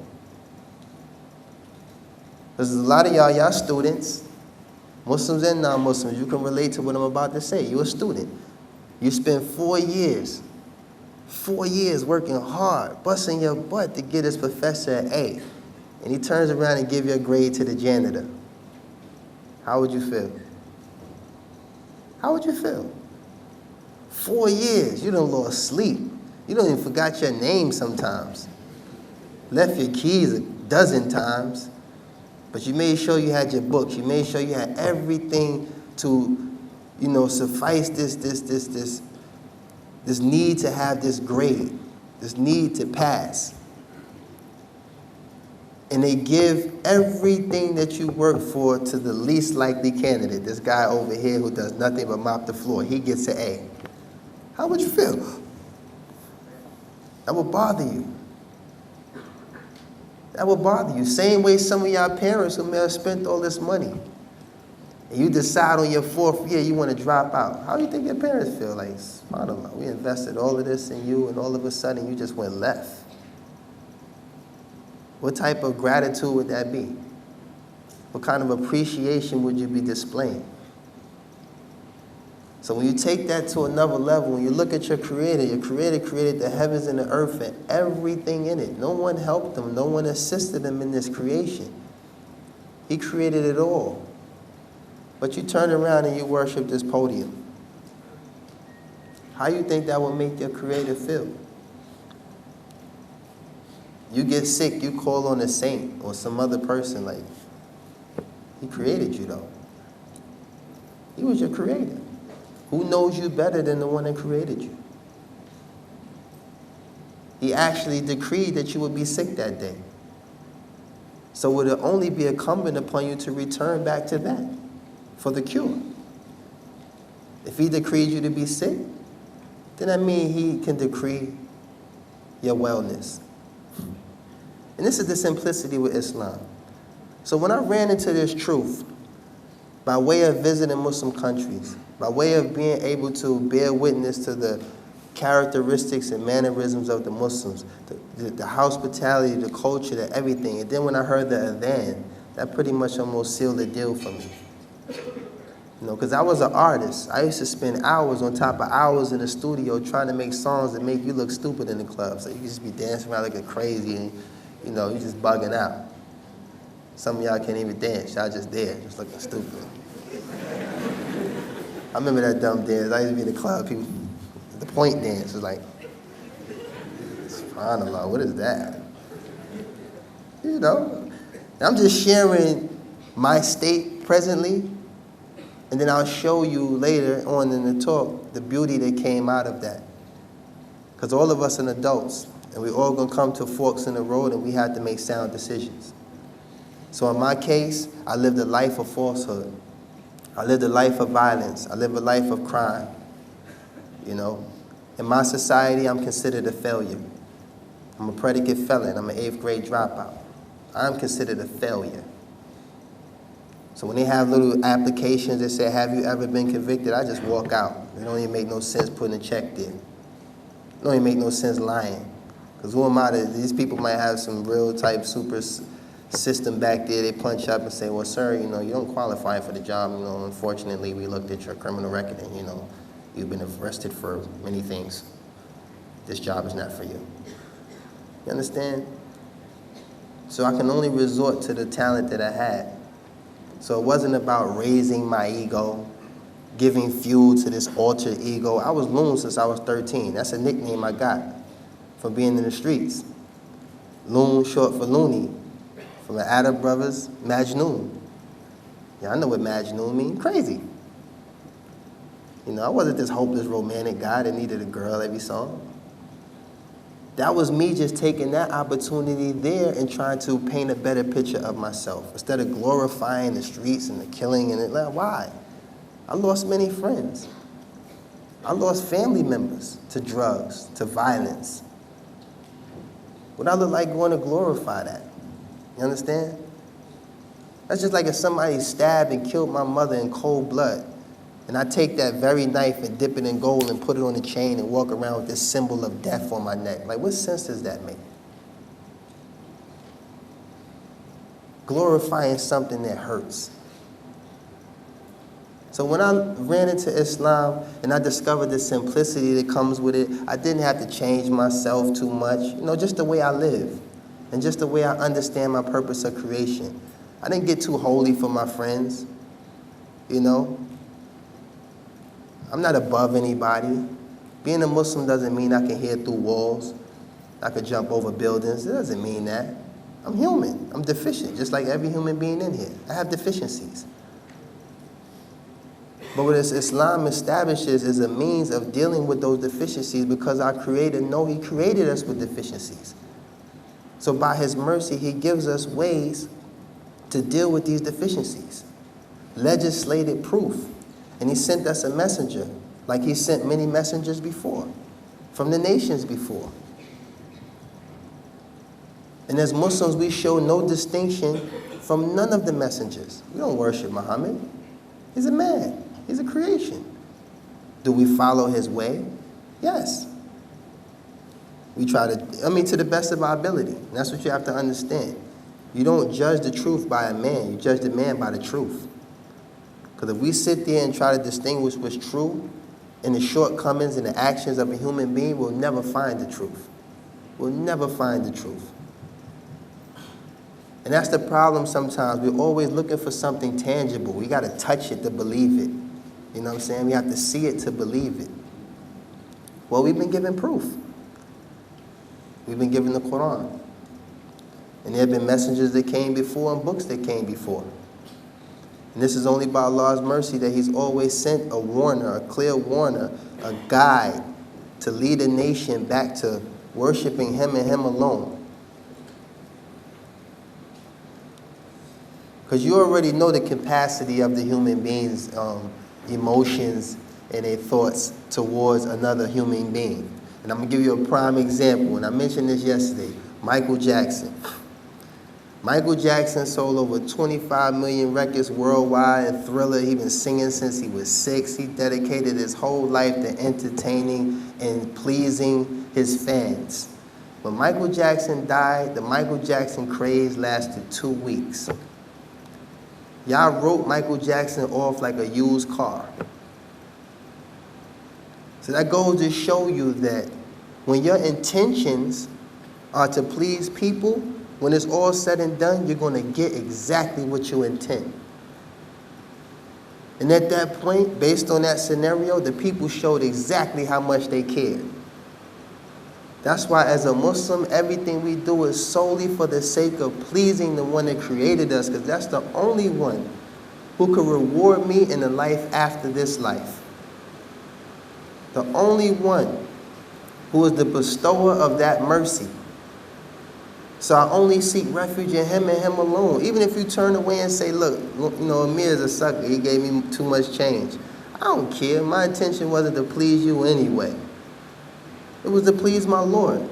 Speaker 2: There's a lot of y'all students, Muslims and non-Muslims, you can relate to what I'm about to say. You're a student. You spend 4 years working hard, busting your butt to get this professor an A. And he turns around and gives you a grade to the janitor. How would you feel? How would you feel? 4 years, you done lost sleep. You don't even forgot your name sometimes. Left your keys a dozen times. But you made sure you had your books. You made sure you had everything to, you know, suffice this need to have this grade, this need to pass. And they give everything that you work for to the least likely candidate. This guy over here who does nothing but mop the floor. He gets an A. How would you feel? That would bother you. That would bother you. Same way some of y'all parents who may have spent all this money. And you decide on your 4th year you want to drop out. How do you think your parents feel? Like, subhanAllah, we invested all of this in you and all of a sudden you just went left. What type of gratitude would that be? What kind of appreciation would you be displaying? So when you take that to another level, when you look at your Creator created the heavens and the earth and everything in it. No one helped him. No one assisted him in this creation. He created it all. But you turn around and you worship this podium. How you think that will make your creator feel? You get sick, you call on a saint or some other person, like, he created you though. He was your creator. Who knows you better than the one that created you? He actually decreed that you would be sick that day. So would it only be incumbent upon you to return back to that for the cure? If he decreed you to be sick, then that means he can decree your wellness. And this is the simplicity with Islam. So when I ran into this truth, by way of visiting Muslim countries, by way of being able to bear witness to the characteristics and mannerisms of the Muslims, the hospitality, the culture, the everything, and then when I heard the adhan, that pretty much almost sealed the deal for me. You know, because I was an artist. I used to spend hours on top of hours in the studio trying to make songs that make you look stupid in the club. So you just be dancing around looking crazy and, you know, you just bugging out. Some of y'all can't even dance. Y'all just there, just looking stupid. I remember that dumb dance. I used to be in the club. People, the point dance was like, subhanAllah, what is that? You know, I'm just sharing my state presently, and then I'll show you later on in the talk the beauty that came out of that. Because all of us are adults, and we're all going to come to forks in the road, and we have to make sound decisions. So in my case, I lived a life of falsehood. I lived a life of violence. I lived a life of crime. You know, in my society, I'm considered a failure. I'm a predicate felon. I'm an 8th grade dropout. I'm considered a failure. So when they have little applications that say, have you ever been convicted? I just walk out. It don't even make no sense putting a check there. It don't even make no sense lying. Because who am I to, these people might have some real type super system back there. They punch up and say, well, sir, you know, you don't qualify for the job. You know, unfortunately, we looked at your criminal record and, you know, you've been arrested for many things. This job is not for you. You understand? So I can only resort to the talent that I had. So it wasn't about raising my ego, giving fuel to this alter ego. I was Loon since I was 13. That's a nickname I got from being in the streets. Loon, short for loony. From the Arab brothers, Majnoon. Yeah, I know what Majnoon means. Crazy. You know, I wasn't this hopeless romantic guy that needed a girl every song. That was me just taking that opportunity there and trying to paint a better picture of myself. Instead of glorifying the streets and the killing and it. Why? I lost many friends. I lost family members to drugs, to violence. Would I look like going to glorify that? You understand? That's just like if somebody stabbed and killed my mother in cold blood, and I take that very knife and dip it in gold and put it on a chain and walk around with this symbol of death on my neck. Like, what sense does that make? Glorifying something that hurts. So when I ran into Islam and I discovered the simplicity that comes with it, I didn't have to change myself too much. You know, just the way I live. And just the way I understand my purpose of creation. I didn't get too holy for my friends, you know. I'm not above anybody. Being a Muslim doesn't mean I can hear through walls. I could jump over buildings. It doesn't mean that. I'm human. I'm deficient, just like every human being in here. I have deficiencies. But what Islam establishes is a means of dealing with those deficiencies because our Creator knows He created us with deficiencies. So by His mercy, He gives us ways to deal with these deficiencies. Legislated proof. And He sent us a messenger, like He sent many messengers before, from the nations before. And as Muslims, we show no distinction from none of the messengers. We don't worship Muhammad. He's a man. He's a creation. Do we follow His way? Yes. We try to, to the best of our ability. And that's what you have to understand. You don't judge the truth by a man. You judge the man by the truth. Because if we sit there and try to distinguish what's true in the shortcomings and the actions of a human being, we'll never find the truth. We'll never find the truth. And that's the problem sometimes. We're always looking for something tangible. We got to touch it to believe it. You know what I'm saying? We have to see it to believe it. Well, we've been given proof. We've been given the Quran. And there have been messengers that came before and books that came before. And this is only by Allah's mercy that He's always sent a warner, a clear warner, a guide to lead a nation back to worshiping Him and Him alone. Because you already know the capacity of the human being's emotions and their thoughts towards another human being. And I'm going to give you a prime example, and I mentioned this yesterday. Michael Jackson. Michael Jackson sold over 25 million records worldwide, and Thriller, he's been singing since he was 6. He dedicated his whole life to entertaining and pleasing his fans. When Michael Jackson died, the Michael Jackson craze lasted 2 weeks. Y'all wrote Michael Jackson off like a used car. So that goes to show you that when your intentions are to please people, when it's all said and done, you're going to get exactly what you intend. And at that point, based on that scenario, the people showed exactly how much they cared. That's why as a Muslim, everything we do is solely for the sake of pleasing the one that created us, because that's the only one who can reward me in the life after this life. The only one who is the bestower of that mercy. So I only seek refuge in Him and Him alone. Even if you turn away and say, look, you know, Amir is a sucker. He gave me too much change. I don't care. My intention wasn't to please you anyway. It was to please my Lord.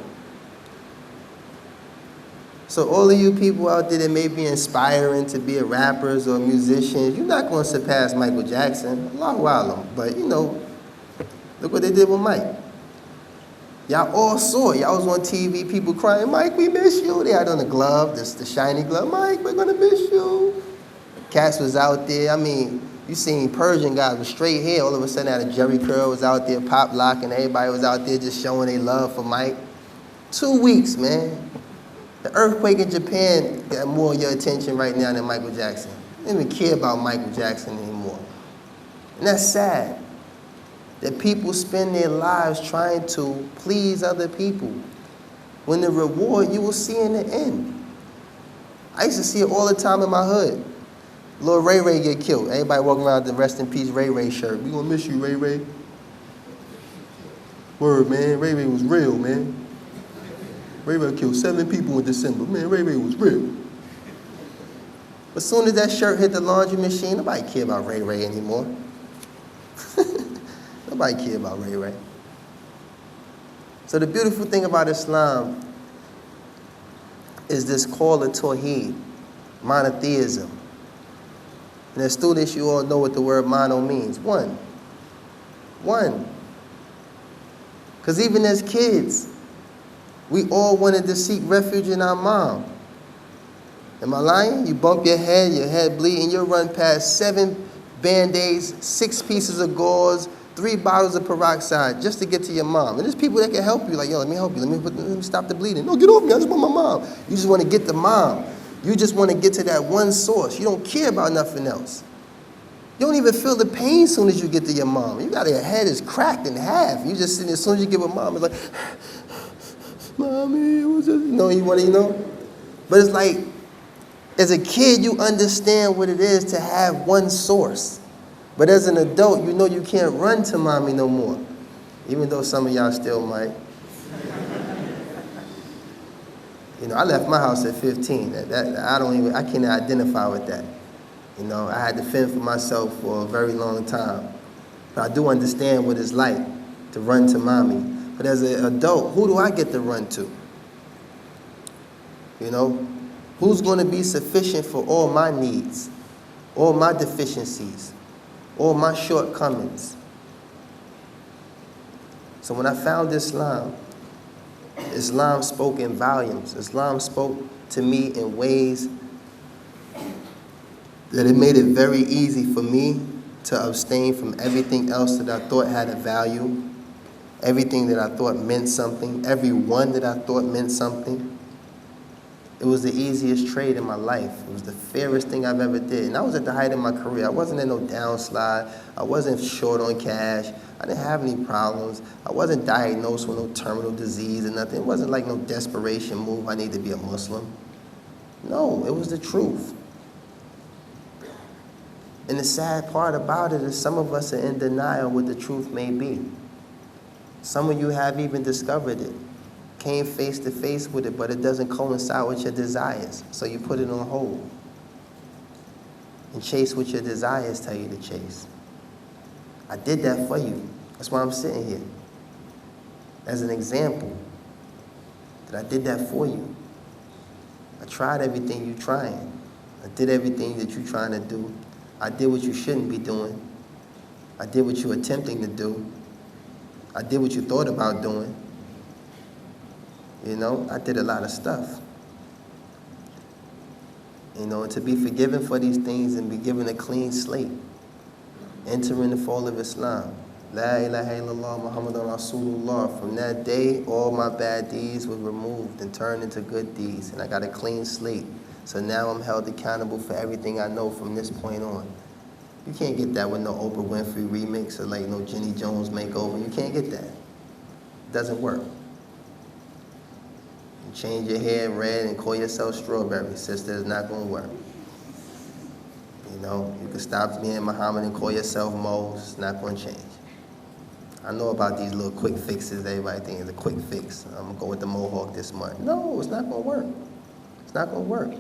Speaker 2: So all of you people out there that may be inspiring to be rappers or musicians, you're not going to surpass Michael Jackson. Allahu Alam. But, you know, look what they did with Mike. Y'all all saw it. Y'all was on TV, people crying, Mike, we miss you. They had on the glove, the shiny glove. Mike, we're going to miss you. Cass was out there. I mean, you seen Persian guys with straight hair. All of a sudden, out of Jerry Curl was out there, pop lock, and everybody was out there just showing their love for Mike. 2 weeks, man. The earthquake in Japan got more of your attention right now than Michael Jackson. They don't even care about Michael Jackson anymore. And that's sad. That people spend their lives trying to please other people, when the reward you will see in the end. I used to see it all the time in my hood. Lil Ray Ray get killed. Everybody walking around with the rest in peace Ray Ray shirt. We gonna miss you, Ray Ray. Word, man. Ray Ray was real, man. Ray Ray killed 7 people in December. Man, Ray Ray was real. But as soon as that shirt hit the laundry machine, nobody care about Ray Ray anymore. Nobody care about Ray Ray. So the beautiful thing about Islam is this call to Tawheed, monotheism. And as students, you all know what the word mono means. One. Because even as kids, we all wanted to seek refuge in our mom. Am I lying? You bump your head bleeding, you'll run past 7 Band-Aids, 6 pieces of gauze, 3 bottles of peroxide just to get to your mom. And there's people that can help you, like, yo, let me help you. Let me stop the bleeding. No, get off me. I just want my mom. You just want to get the mom. You just want to get to that one source. You don't care about nothing else. You don't even feel the pain as soon as you get to your mom. You got your head is cracked in half. You just sitting as soon as you get with mom, it's like, Mommy, what's this? You know, you want to, you know? But it's like, as a kid, you understand what it is to have one source. But as an adult, you know you can't run to mommy no more. Even though some of y'all still might. You know, I left my house at 15. I can't identify with that. You know, I had to fend for myself for a very long time. But I do understand what it's like to run to mommy. But as an adult, who do I get to run to? You know, who's going to be sufficient for all my needs, all my deficiencies, all my shortcomings? So when I found Islam, Islam spoke in volumes. Islam spoke to me in ways that it made it very easy for me to abstain from everything else that I thought had a value, everything that I thought meant something, everyone that I thought meant something. It was the easiest trade in my life. It was the fairest thing I've ever did. And I was at the height of my career. I wasn't in no downslide. I wasn't short on cash. I didn't have any problems. I wasn't diagnosed with no terminal disease or nothing. It wasn't like no desperation move. I need to be a Muslim. No, it was the truth. And the sad part about it is some of us are in denial what the truth may be. Some of you have even discovered it, came face to face with it, but it doesn't coincide with your desires. So you put it on hold and chase what your desires tell you to chase. I did that for you. That's why I'm sitting here. As an example, that I did that for you. I tried everything you're trying. I did everything that you're trying to do. I did what you shouldn't be doing. I did what you're attempting to do. I did what you thought about doing. You know, I did a lot of stuff. You know, and to be forgiven for these things and be given a clean slate. Entering the fold of Islam. La ilaha illallah Muhammadan Rasulullah. From that day, all my bad deeds were removed and turned into good deeds. And I got a clean slate. So now I'm held accountable for everything I know from this point on. You can't get that with no Oprah Winfrey remix or like no Jenny Jones makeover. You can't get that. It doesn't work. You change your hair red and call yourself Strawberry. Sister, it's not going to work. You know, you can stop being Muhammad and call yourself Mo. It's not going to change. I know about these little quick fixes. Everybody thinks it's a quick fix. I'm going to go with the Mohawk this month. No, it's not going to work. It's not going to work.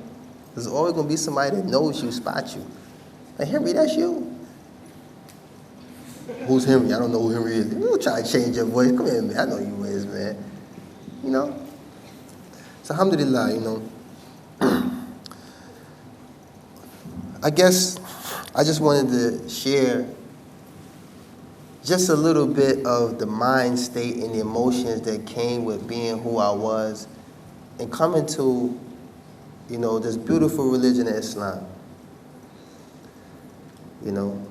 Speaker 2: There's always going to be somebody that knows you, spot you. Like, Henry, that's you. Who's Henry? I don't know who Henry is. You don't try to change your voice. Come here, man. I know you is, man. You know? So, alhamdulillah, you know. I guess I just wanted to share just a little bit of the mind state and the emotions that came with being who I was and coming to, you know, this beautiful religion of Islam. You know,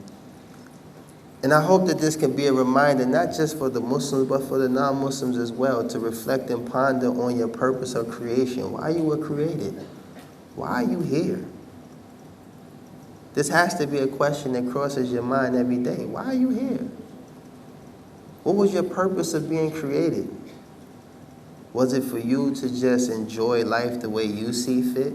Speaker 2: and I hope that this can be a reminder, not just for the Muslims, but for the non-Muslims as well, to reflect and ponder on your purpose of creation. Why you were created? Why are you here? This has to be a question that crosses your mind every day. Why are you here? What was your purpose of being created? Was it for you to just enjoy life the way you see fit?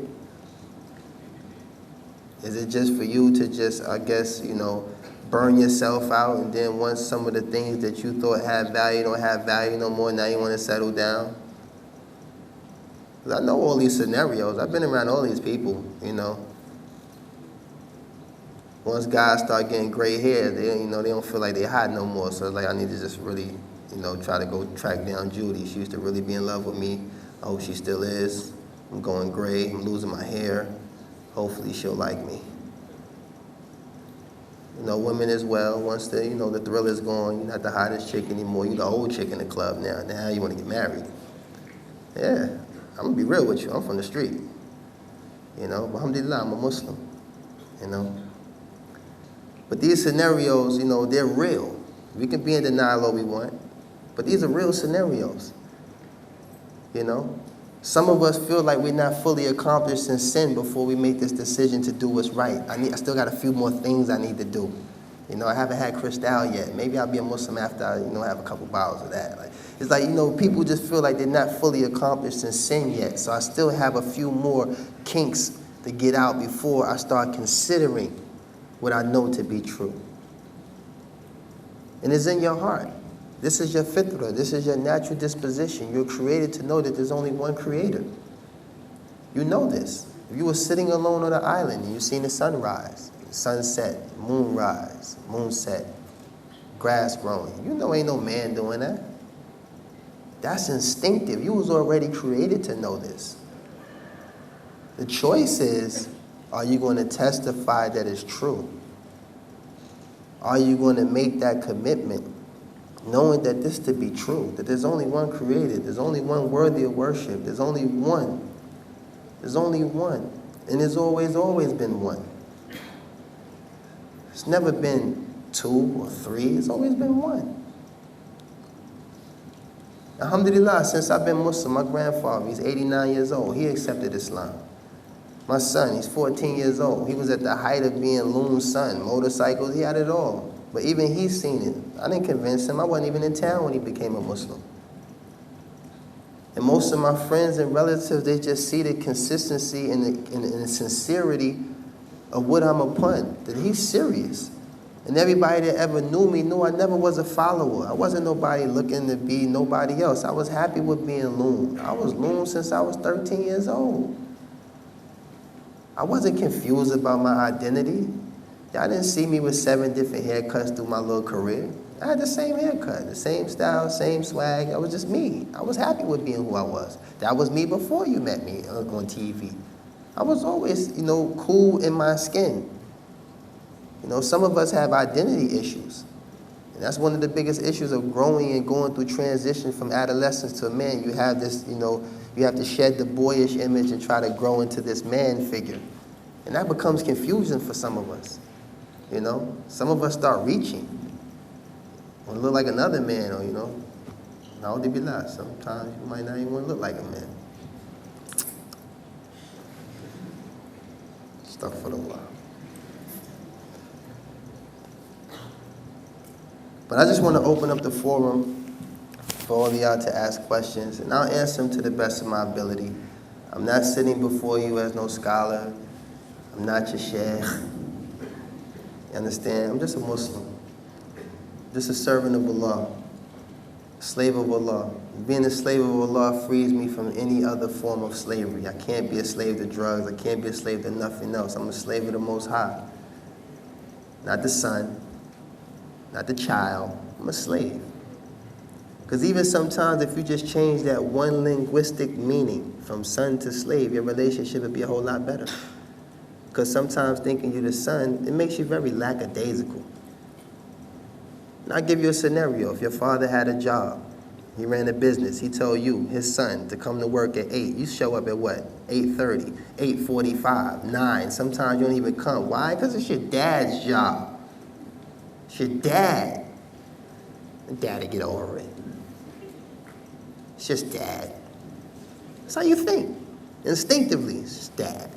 Speaker 2: Is it just for you to just, I guess, you know, burn yourself out and then once some of the things that you thought had value don't have value no more, now you want to settle down? 'Cause I know all these scenarios. I've been around all these people, you know. Once guys start getting gray hair, they, you know, they don't feel like they're hot no more. So it's like, I need to just really, you know, try to go track down Judy. She used to really be in love with me. I hope she still is. I'm going gray. I'm losing my hair. Hopefully she'll like me. You know, women as well, once the, you know, the thrill is gone, you're not the hottest chick anymore, you're the old chick in the club now. Now you want to get married. Yeah, I'm going to be real with you. I'm from the street. You know, but alhamdulillah, I'm a Muslim. You know. But these scenarios, you know, they're real. We can be in denial all we want, but these are real scenarios. You know. Some of us feel like we're not fully accomplished in sin before we make this decision to do what's right. I still got a few more things I need to do. You know, I haven't had Cristal yet. Maybe I'll be a Muslim after I, you know, have a couple bottles of that. Like, it's like, you know, people just feel like they're not fully accomplished in sin yet. So I still have a few more kinks to get out before I start considering what I know to be true. And it's in your heart. This is your fitrah. This is your natural disposition. You're created to know that there's only one creator. You know this. If you were sitting alone on an island and you seen the sunrise, sunset, moonrise, moonset, grass growing, you know ain't no man doing that. That's instinctive. You was already created to know this. The choice is, are you going to testify that it's true? Are you going to make that commitment, knowing that this to be true, that there's only one created, there's only one worthy of worship, there's only one. There's only one. And there's always been one. It's never been two or three, it's always been one. Alhamdulillah, since I've been Muslim, my grandfather, he's 89 years old. He accepted Islam. My son, he's 14 years old. He was at the height of being Loon's son. Motorcycles, he had it all. But even he's seen it. I didn't convince him. I wasn't even in town when he became a Muslim. And most of my friends and relatives, they just see the consistency and the sincerity of what I'm upon, that he's serious. And everybody that ever knew me knew I never was a follower. I wasn't nobody looking to be nobody else. I was happy with being Loon. I was Loon since I was 13 years old. I wasn't confused about my identity. Y'all didn't see me with 7 different haircuts through my little career. I had the same haircut, the same style, same swag. I was just me. I was happy with being who I was. That was me before you met me on TV. I was always, cool in my skin. Some of us have identity issues. And that's one of the biggest issues of growing and going through transition from adolescence to a man. You have this, you have to shed the boyish image and try to grow into this man figure. And that becomes confusing for some of us. Some of us start reaching. Want to look like another man, or, na'udhu sometimes you might not even want to look like a man. Astaghfirullah. But I just want to open up the forum for all of y'all to ask questions, and I'll answer them to the best of my ability. I'm not sitting before you as no scholar. I'm not your sheikh. You understand? I'm just a Muslim. Just a servant of Allah. A slave of Allah. Being a slave of Allah frees me from any other form of slavery. I can't be a slave to drugs. I can't be a slave to nothing else. I'm a slave of the Most High. Not the son. Not the child. I'm a slave. Because even sometimes if you just change that one linguistic meaning from son to slave, your relationship would be a whole lot better. Because sometimes thinking you're the son, it makes you very lackadaisical. And I'll give you a scenario. If your father had a job, he ran a business, he told you, his son, to come to work at 8. You show up at what? 8:30, 8:45, 9. Sometimes you don't even come. Why? Because it's your dad's job. It's your dad. And dad'll get over it. It's just dad. That's how you think. Instinctively, it's just dad.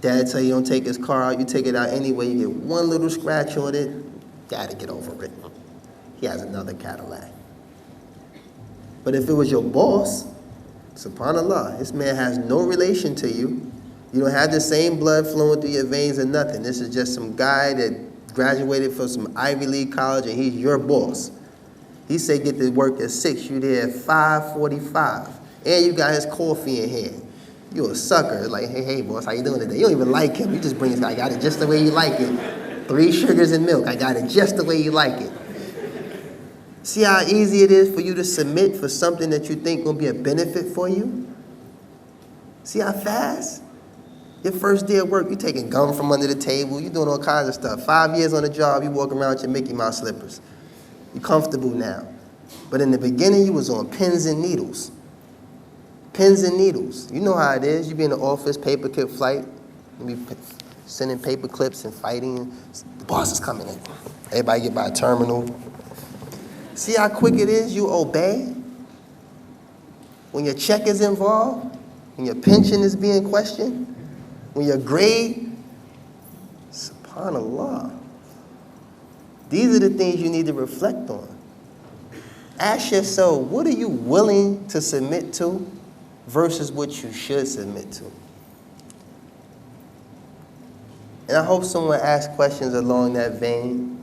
Speaker 2: Dad tell you don't take his car out, you take it out anyway, you get one little scratch on it, dad'll get over it. He has another Cadillac. But if it was your boss, subhanAllah, this man has no relation to you. You don't have the same blood flowing through your veins or nothing. This is just some guy that graduated from some Ivy League college and he's your boss. He said get to work at 6, you there at 5:45. And you got his coffee in hand. You a sucker. Like, hey, boss, how you doing today? You don't even like him. You just bring this guy. I got it just the way you like it. 3 sugars and milk. I got it just the way you like it. See how easy it is for you to submit for something that you think going to be a benefit for you? See how fast? Your first day at work, you taking gum from under the table. You doing all kinds of stuff. 5 years on the job, you walk around with your Mickey Mouse slippers. You're comfortable now. But in the beginning, you was on pins and needles. Pins and needles. You know how it is. You be in the office, paperclip flight. You be sending paper clips and fighting. The boss is coming in. Everybody get by a terminal. See how quick it is you obey? When your check is involved, when your pension is being questioned, when your grade, subhanAllah. These are the things you need to reflect on. Ask yourself, what are you willing to submit to versus what you should submit to? And I hope someone asks questions along that vein.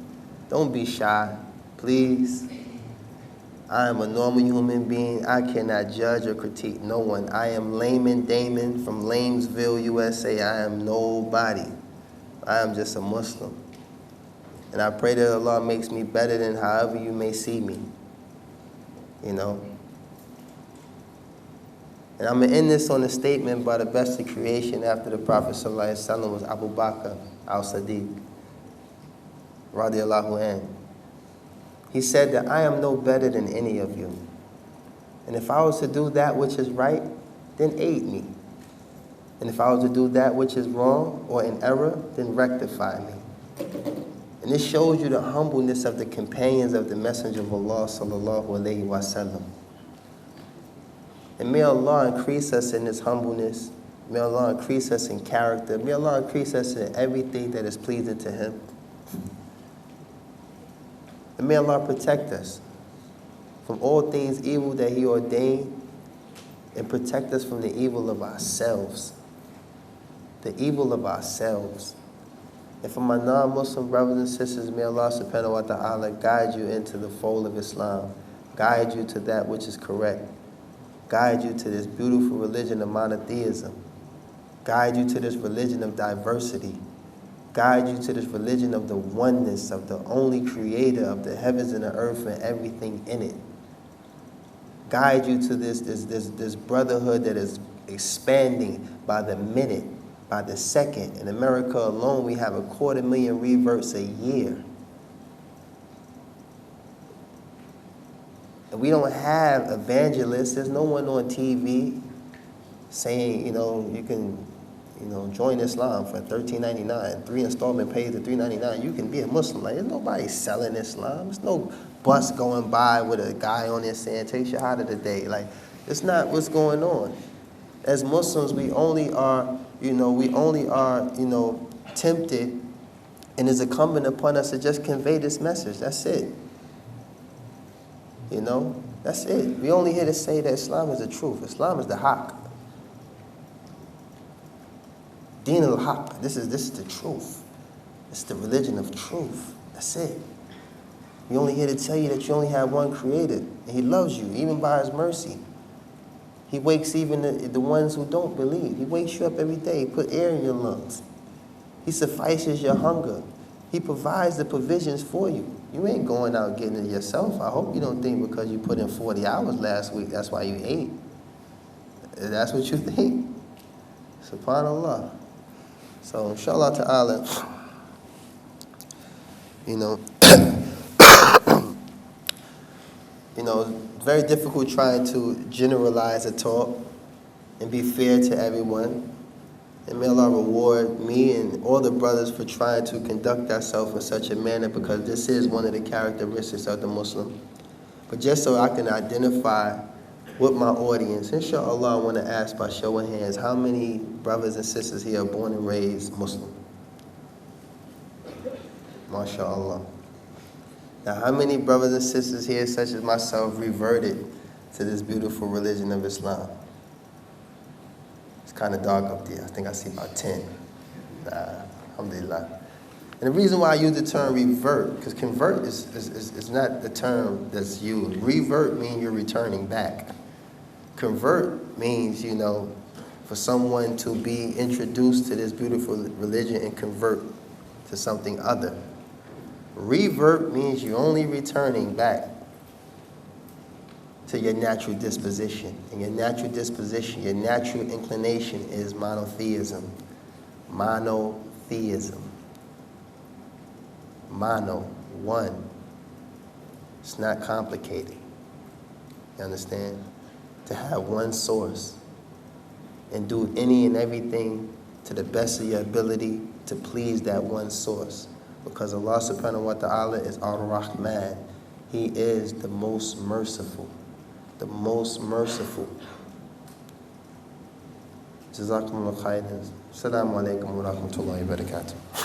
Speaker 2: Don't be shy, please. I am a normal human being. I cannot judge or critique no one. I am Layman Damon from Lamesville, USA. I am nobody. I am just a Muslim. And I pray that Allah makes me better than however you may see me. And I'm going to end this on a statement by the best of creation after the Prophet ﷺ was Abu Bakr al-Siddiq, radiallahu anhu. He said that I am no better than any of you. And if I was to do that which is right, then aid me. And if I was to do that which is wrong or in error, then rectify me. And this shows you the humbleness of the companions of the Messenger of Allah sallallahu alayhi wa sallam. And may Allah increase us in His humbleness. May Allah increase us in character. May Allah increase us in everything that is pleasing to Him. And may Allah protect us from all things evil that He ordained, and protect us from the evil of ourselves. The evil of ourselves. And for my non-Muslim brothers and sisters, may Allah subhanahu wa ta'ala guide you into the fold of Islam. Guide you to that which is correct. Guide you to this beautiful religion of monotheism. Guide you to this religion of diversity. Guide you to this religion of the oneness of the only creator of the heavens and the earth and everything in it. Guide you to this brotherhood that is expanding by the minute, by the second. In America alone, we have 250,000 reverts a year. And we don't have evangelists. There's no one on TV saying, you can, join Islam for $13.99. 3 installment pays at $3.99. You can be a Muslim. Like, there's nobody selling Islam. There's no bus going by with a guy on there saying, take shahada today. Like, it's not what's going on. As Muslims, we only are tempted, and it's incumbent upon us to just convey this message. That's it. That's it. We only here to say that Islam is the truth. Islam is the haqq. Deen al-haqq. This is the truth. It's the religion of truth. That's it. We're only here to tell you that you only have one creator, and He loves you, even by His mercy. He wakes even the ones who don't believe. He wakes you up every day. He put air in your lungs. He suffices your hunger. He provides the provisions for you. You ain't going out getting it yourself. I hope you don't think because you put in 40 hours last week, that's why you ate. That's what you think. SubhanAllah. So, inshallah ta'ala, very difficult trying to generalize a talk and be fair to everyone. And may Allah reward me and all the brothers for trying to conduct ourselves in such a manner, because this is one of the characteristics of the Muslim. But just so I can identify with my audience, inshallah, I want to ask by show of hands, how many brothers and sisters here are born and raised Muslim? MashaAllah. Now, how many brothers and sisters here, such as myself, reverted to this beautiful religion of Islam? It's kind of dark up there. I think I see about 10. Alhamdulillah. And the reason why I use the term revert, because convert is not the term that's used. Revert means you're returning back. Convert means, for someone to be introduced to this beautiful religion and convert to something other. Revert means you're only returning back to your natural disposition. And your natural disposition, your natural inclination is monotheism. Monotheism. Mono, one. It's not complicated. You understand? To have one source and do any and everything to the best of your ability to please that one source. Because Allah subhanahu wa ta'ala is Ar-Rahman. He is the most merciful. The most merciful. Jazakumullah khairan. Assalamu alaikum wa rahmatullahi wa barakatuh.